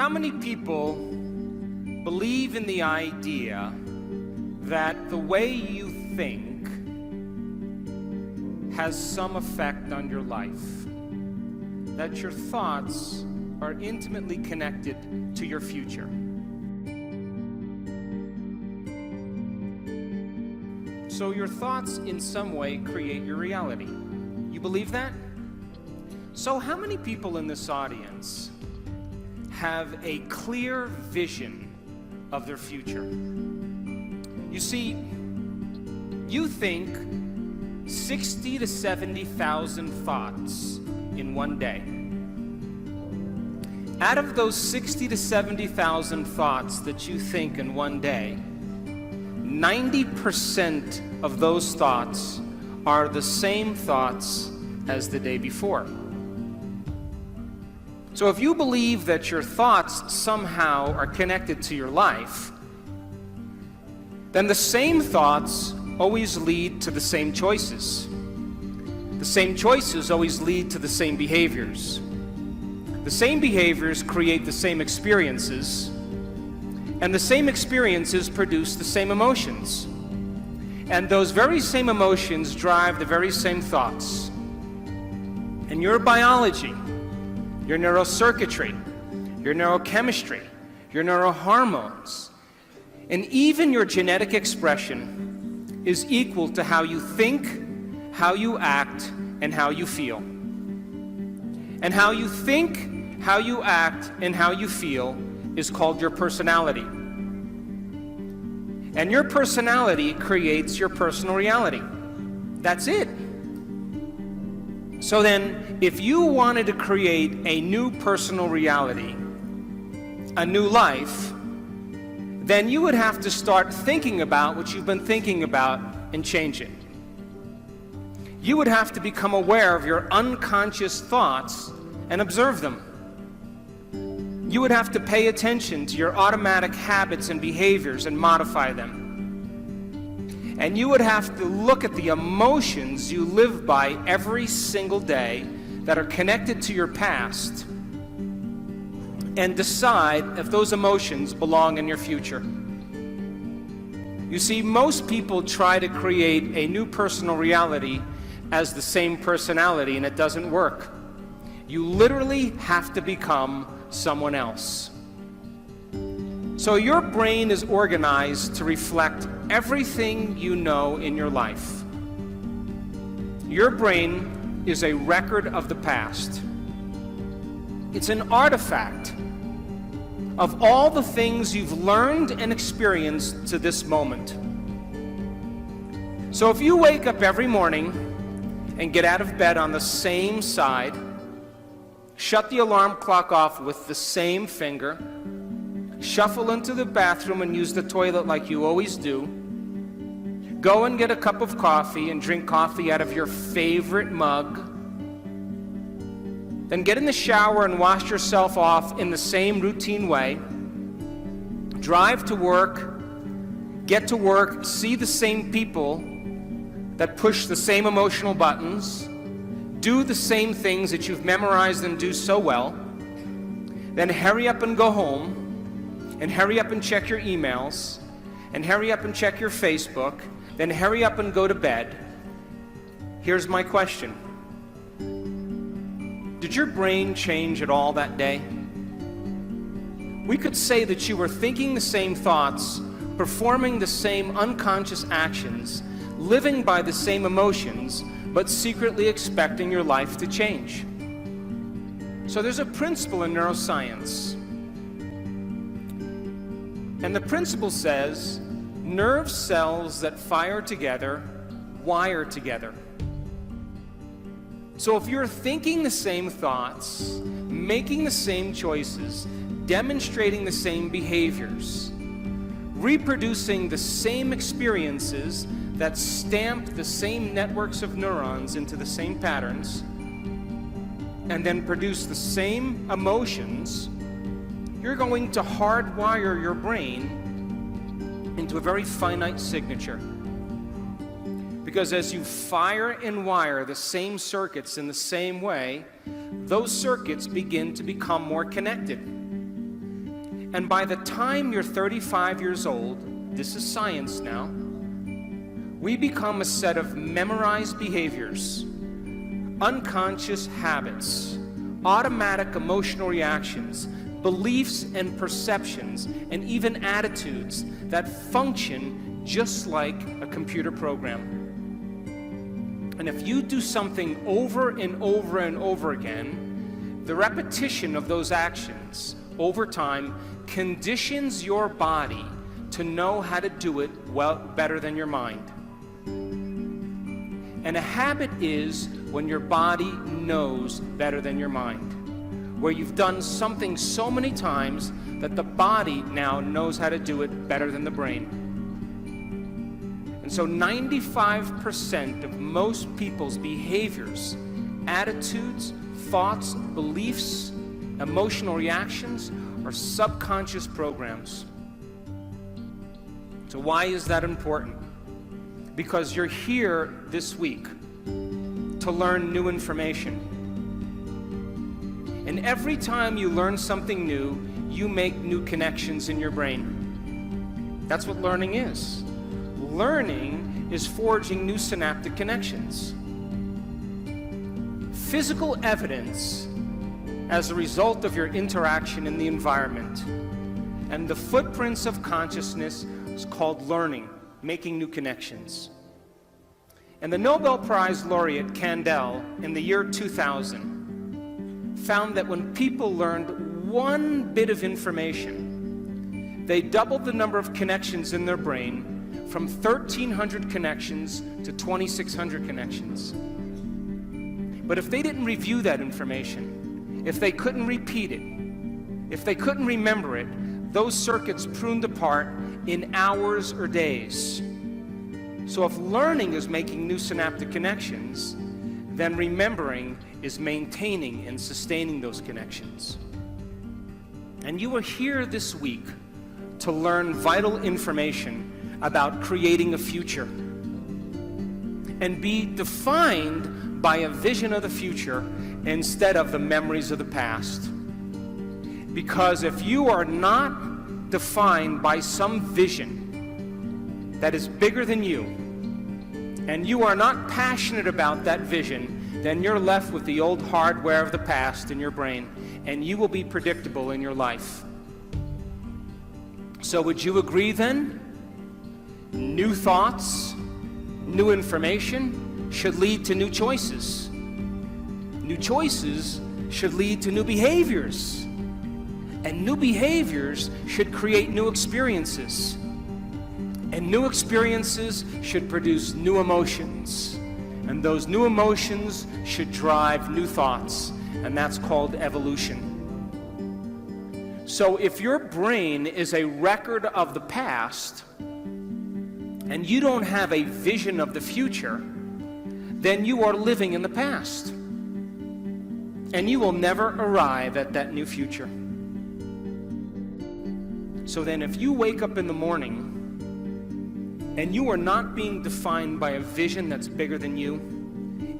How many people believe in the idea that the way you think has some effect on your life? That your thoughts are intimately connected to your future? So your thoughts in some way create your reality. You believe that? So how many people in this audience have a clear vision of their future? You see, you think 60 to 70,000 thoughts in one day. Out of those 60 to 70,000 thoughts that you think in one day, 90% of those thoughts are the same thoughts as the day before. So if you believe that your thoughts somehow are connected to your life, then the same thoughts always lead to the same choices. The same choices always lead to the same behaviors. The same behaviors create the same experiences, and the same experiences produce the same emotions. And those very same emotions drive the very same thoughts. And your biology, your neurocircuitry, your neurochemistry, your neurohormones, and even your genetic expression is equal to how you think, how you act, and how you feel. And how you think, how you act, and how you feel is called your personality. And your personality creates your personal reality. That's it. So then, if you wanted to create a new personal reality, a new life, then you would have to start thinking about what you've been thinking about and change it. You would have to become aware of your unconscious thoughts and observe them. You would have to pay attention to your automatic habits and behaviors and modify them. And you would have to look at the emotions you live by every single day that are connected to your past and decide if those emotions belong in your future. You see, most people try to create a new personal reality as the same personality, and it doesn't work. You literally have to become someone else. So your brain is organized to reflect everything you know in your life. Your brain is a record of the past. It's an artifact of all the things you've learned and experienced to this moment. So if you wake up every morning and get out of bed on the same side, shut the alarm clock off with the same finger, shuffle into the bathroom and use the toilet like you always do, go and get a cup of coffee and drink coffee out of your favorite mug, then get in the shower and wash yourself off in the same routine way, drive to work, get to work, see the same people that push the same emotional buttons, do the same things that you've memorized and do so well, then hurry up and go home, and hurry up and check your emails, and hurry up and check your Facebook, then hurry up and go to bed. Here's my question. Did your brain change at all that day? We could say that you were thinking the same thoughts, performing the same unconscious actions, living by the same emotions, but secretly expecting your life to change. So there's a principle in neuroscience. And the principle says, nerve cells that fire together wire together. So if you're thinking the same thoughts, making the same choices, demonstrating the same behaviors, reproducing the same experiences that stamp the same networks of neurons into the same patterns, and then produce the same emotions, you're going to hardwire your brain into a very finite signature. Because as you fire and wire the same circuits in the same way, those circuits begin to become more connected. And by the time you're 35 years old, this is science now, we become a set of memorized behaviors, unconscious habits, automatic emotional reactions, beliefs and perceptions, and even attitudes that function just like a computer program. And if you do something over and over and over again, the repetition of those actions over time conditions your body to know how to do it well better than your mind. And a habit is when your body knows better than your mind, where you've done something so many times that the body now knows how to do it better than the brain. And so 95% of most people's behaviors, attitudes, thoughts, beliefs, emotional reactions are subconscious programs. So why is that important? Because you're here this week to learn new information. And every time you learn something new, you make new connections in your brain. That's what learning is. Learning is forging new synaptic connections. Physical evidence as a result of your interaction in the environment. And the footprints of consciousness is called learning, making new connections. And the Nobel Prize laureate Kandel in the year 2000 found that when people learned one bit of information, they doubled the number of connections in their brain from 1,300 connections to 2,600 connections. But if they didn't review that information, if they couldn't repeat it, if they couldn't remember it, those circuits pruned apart in hours or days. So if learning is making new synaptic connections, then remembering is maintaining and sustaining those connections. And you are here this week to learn vital information about creating a future and be defined by a vision of the future instead of the memories of the past. Because if you are not defined by some vision that is bigger than you, and you are not passionate about that vision, then you're left with the old hardware of the past in your brain, and you will be predictable in your life. So would you agree then? New thoughts, new information should lead to new choices. New choices should lead to new behaviors. And new behaviors should create new experiences. And new experiences should produce new emotions. And those new emotions should drive new thoughts. And that's called evolution. So if your brain is a record of the past, and you don't have a vision of the future, then you are living in the past. And you will never arrive at that new future. So then if you wake up in the morning and you are not being defined by a vision that's bigger than you,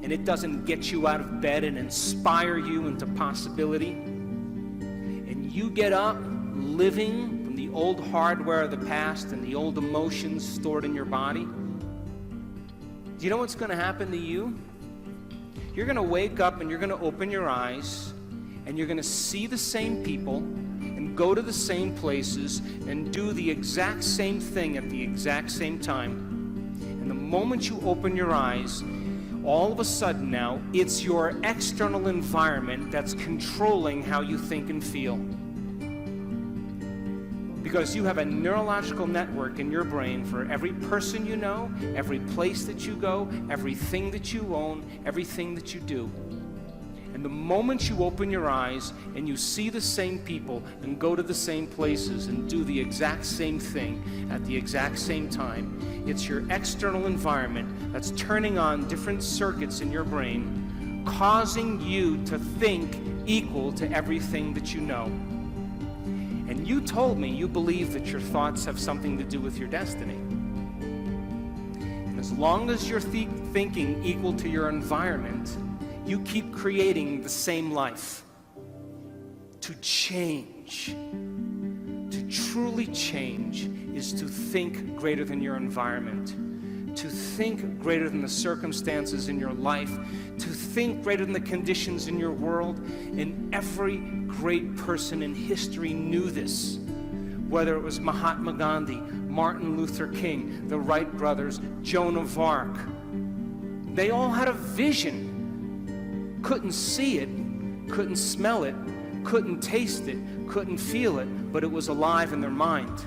and it doesn't get you out of bed and inspire you into possibility, and you get up living from the old hardware of the past and the old emotions stored in your body, do you know what's going to happen to you? You're going to wake up and you're going to open your eyes and you're going to see the same people and go to the same places and do the exact same thing at the exact same time. And the moment you open your eyes, all of a sudden now, it's your external environment that's controlling how you think and feel. Because you have a neurological network in your brain for every person you know, every place that you go, everything that you own, everything that you do. And the moment you open your eyes and you see the same people and go to the same places and do the exact same thing at the exact same time, it's your external environment that's turning on different circuits in your brain, causing you to think equal to everything that you know. And you told me you believe that your thoughts have something to do with your destiny. And as long as you're thinking equal to your environment, you keep creating the same life. To change, truly change is to think greater than your environment, to think greater than the circumstances in your life, to think greater than the conditions in your world. And every great person in history knew this. Whether it was Mahatma Gandhi, Martin Luther King, the Wright brothers, Joan of Arc, they all had a vision. Couldn't see it, couldn't smell it, couldn't taste it, couldn't feel it, but it was alive in their mind.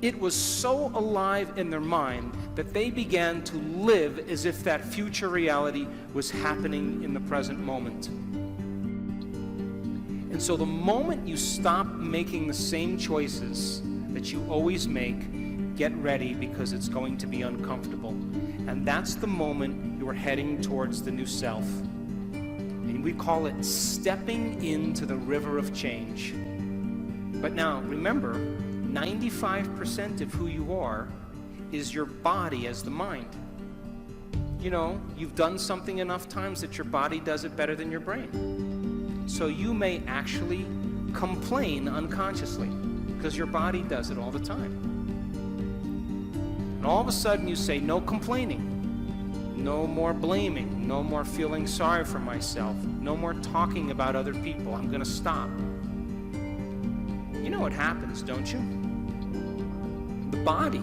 It was so alive in their mind that they began to live as if that future reality was happening in the present moment. And so the moment you stop making the same choices that you always make, get ready, because it's going to be uncomfortable. And that's the moment you're heading towards the new self. And we call it stepping into the river of change. But now, remember, 95% of who you are is your body as the mind. You know, you've done something enough times that your body does it better than your brain. So you may actually complain unconsciously because your body does it all the time. And all of a sudden you say, no complaining, no more blaming, no more feeling sorry for myself, no more talking about other people. I'm going to stop. You know what happens, don't you? The body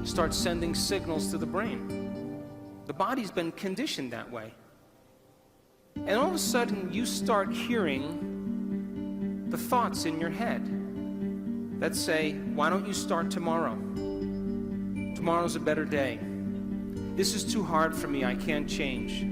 starts sending signals to the brain. The body's been conditioned that way. And all of a sudden, you start hearing the thoughts in your head that say, why don't you start tomorrow? Tomorrow's a better day. This is too hard for me, I can't change.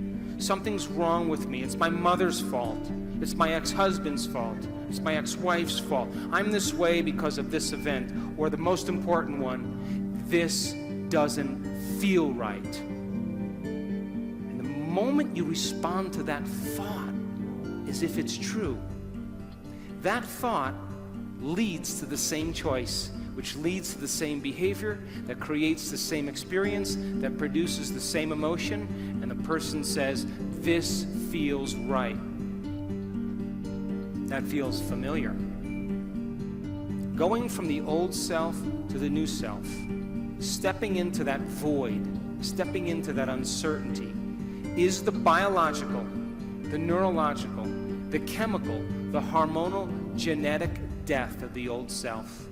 Something's wrong with me, it's my mother's fault. It's my ex-husband's fault. It's my ex-wife's fault. I'm this way because of this event. Or the most important one, this doesn't feel right. And the moment you respond to that thought as if it's true, that thought leads to the same choice, which leads to the same behavior, that creates the same experience, that produces the same emotion, and the person says, this feels right. That feels familiar. Going from the old self to the new self, stepping into that void, stepping into that uncertainty, is the biological, the neurological, the chemical, the hormonal, genetic death of the old self.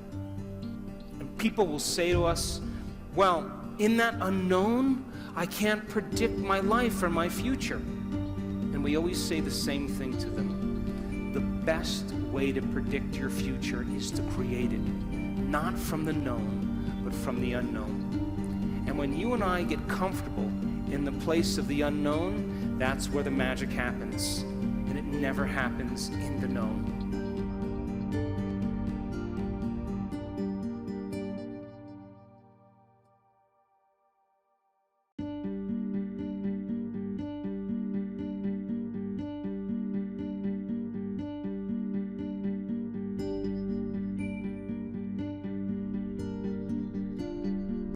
And people will say to us, well, in that unknown, I can't predict my life or my future. And we always say the same thing to them. The best way to predict your future is to create it, not from the known, but from the unknown. And when you and I get comfortable in the place of the unknown, that's where the magic happens. And it never happens in the known.